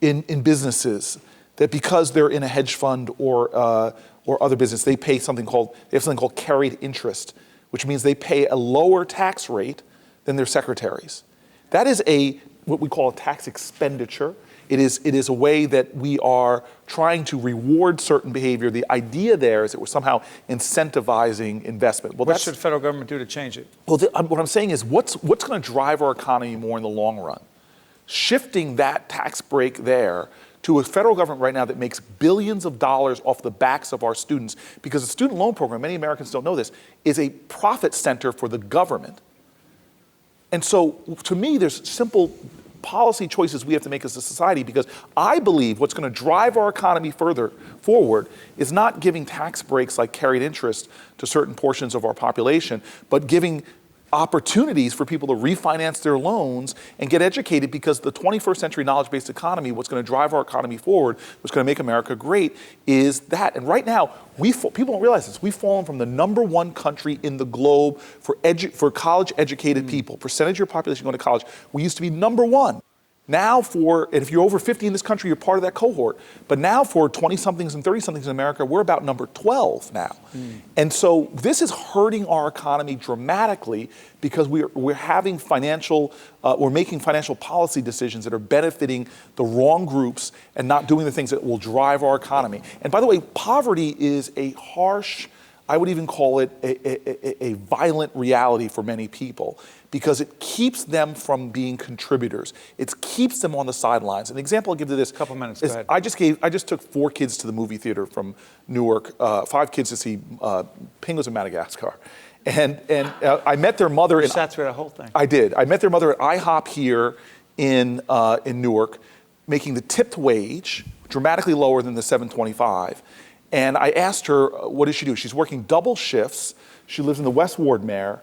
in businesses that because they're in a hedge fund or other business, they have something called carried interest, which means they pay a lower tax rate than their secretaries. That is what we call a tax expenditure. It is a way that we are trying to reward certain behavior. The idea there is that we're somehow incentivizing investment. Well, what should the federal government do to change it? Well, what I'm saying is what's going to drive our economy more in the long run? Shifting that tax break there to a federal government right now that makes billions of dollars off the backs of our students, because the student loan program, many Americans don't know this, is a profit center for the government. And so, to me, there's simple policy choices we have to make as a society, because I believe what's going to drive our economy further forward is not giving tax breaks like carried interest to certain portions of our population, but giving opportunities for people to refinance their loans and get educated, because the 21st century knowledge-based economy, what's going to drive our economy forward, what's going to make America great, is that. And right now, people don't realize this, we've fallen from the #1 country in the globe for college-educated people. Percentage of your population going to college. We used to be #1. Now and if you're over 50 in this country, you're part of that cohort. But now for 20-somethings and 30-somethings in America, we're about number 12 now. And so this is hurting our economy dramatically, because we're having we're making financial policy decisions that are benefiting the wrong groups and not doing the things that will drive our economy. And by the way, poverty is a harsh, I would even call it a violent reality for many people, because it keeps them from being contributors. It keeps them on the sidelines. An example I'll give to this. Couple minutes, go ahead. I just took 4 kids to the movie theater from Newark, 5 kids to see Penguins of Madagascar. And I met their mother. You sat through the whole thing. I did. I met their mother at IHOP here in Newark, making the tipped wage dramatically lower than the $7.25. And I asked her, what does she do? She's working double shifts. She lives in the West Wardmere.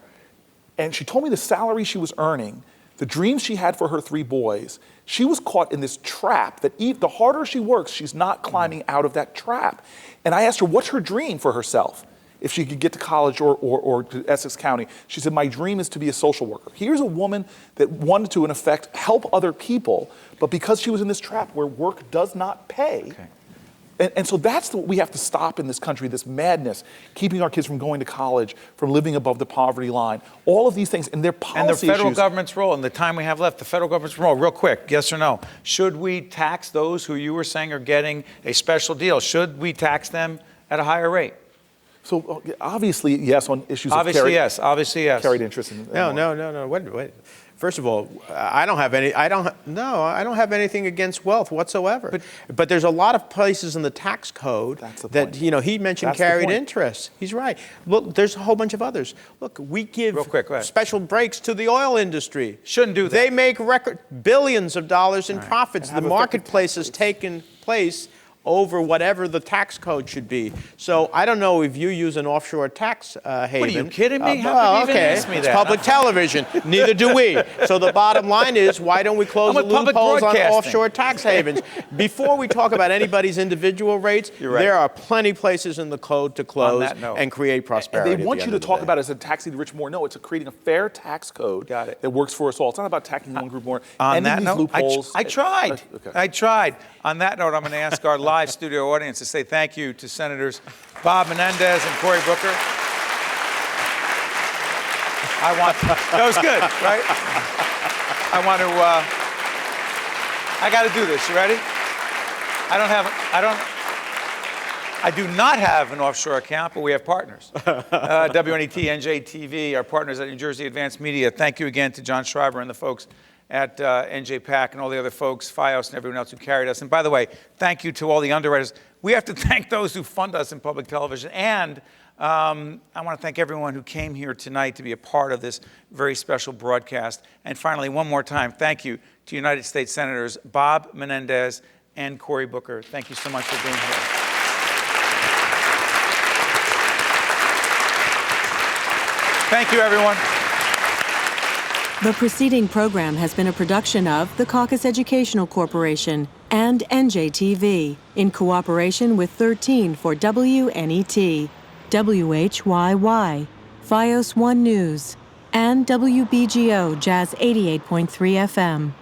And she told me the salary she was earning, the dreams she had for her 3 boys. She was caught in this trap that the harder she works, she's not climbing out of that trap. And I asked her, what's her dream for herself if she could get to college or to Essex County? She said, my dream is to be a social worker. Here's a woman that wanted to, in effect, help other people, but because she was in this trap where work does not pay. Okay. And so that's what we have to stop in this country, this madness, keeping our kids from going to college, from living above the poverty line, all of these things, and their policy And the federal issues. government's role, in the time we have left, the federal government's role, real quick, yes or no? Should we tax those who you were saying are getting a special deal? Should we tax them at a higher rate? So obviously, yes, on issues Obviously, of yes. Obviously, yes. carried interest. No. Wait. First of all, I don't have anything against wealth whatsoever. But there's a lot of places in the tax code that, he mentioned carried interest. He's right. Look, there's a whole bunch of others. Look, we give real quick, go ahead. Special breaks to the oil industry. Shouldn't do that. They make record billions of dollars in profits. The marketplace has taken place over whatever the tax code should be. So I don't know if you use an offshore tax haven. What, are you kidding me? How could you even ask me it's that? public television. Neither do we. So the bottom line is, why don't we close the loopholes on offshore tax havens? Before we talk about anybody's individual rates, there are plenty places in the code to close and create prosperity. And they want you to talk about it as a taxing the rich more. No, it's creating a fair tax code that works for us all. It's not about taxing one group more. On that note, loopholes. I tried. Okay. I tried. On that note, I'm going to ask our live studio audience to say thank you to Senators Bob Menendez and Cory Booker. That was good, right? I got to do this. You ready? I do not have an offshore account, but we have partners. WNET, NJTV, our partners at New Jersey Advanced Media. Thank you again to John Schreiber and the folks at NJPAC and all the other folks, FiOS and everyone else who carried us. And by the way, thank you to all the underwriters. We have to thank those who fund us in public television. And I want to thank everyone who came here tonight to be a part of this very special broadcast. And finally, one more time, thank you to United States Senators Bob Menendez and Cory Booker. Thank you so much for being here. Thank you, everyone. The preceding program has been a production of the Caucus Educational Corporation and NJTV in cooperation with 13 for WNET. WHYY, FiOS 1 News, and WBGO Jazz 88.3 FM.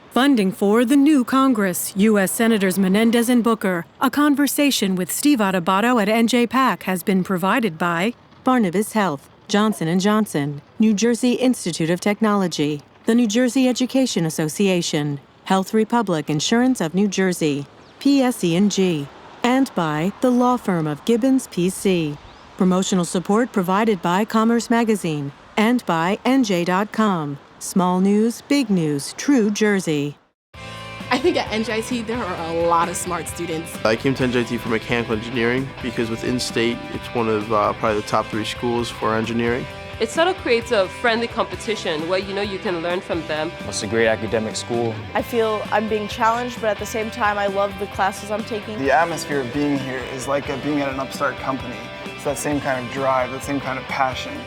Funding for the new Congress, U.S. Senators Menendez and Booker, a conversation with Steve Adubato at NJPAC has been provided by Barnabas Health, Johnson & Johnson, New Jersey Institute of Technology, the New Jersey Education Association, Health Republic Insurance of New Jersey, PSE&G, and by the law firm of Gibbons PC. Promotional support provided by Commerce Magazine and by NJ.com. Small news, big news, true Jersey. I think at NJT there are a lot of smart students. I came to NJT for mechanical engineering because with in-state, it's one of probably the top 3 schools for engineering. It sort of creates a friendly competition where you can learn from them. It's a great academic school. I feel I'm being challenged, but at the same time, I love the classes I'm taking. The atmosphere of being here is like being at an upstart company. It's that same kind of drive, that same kind of passion.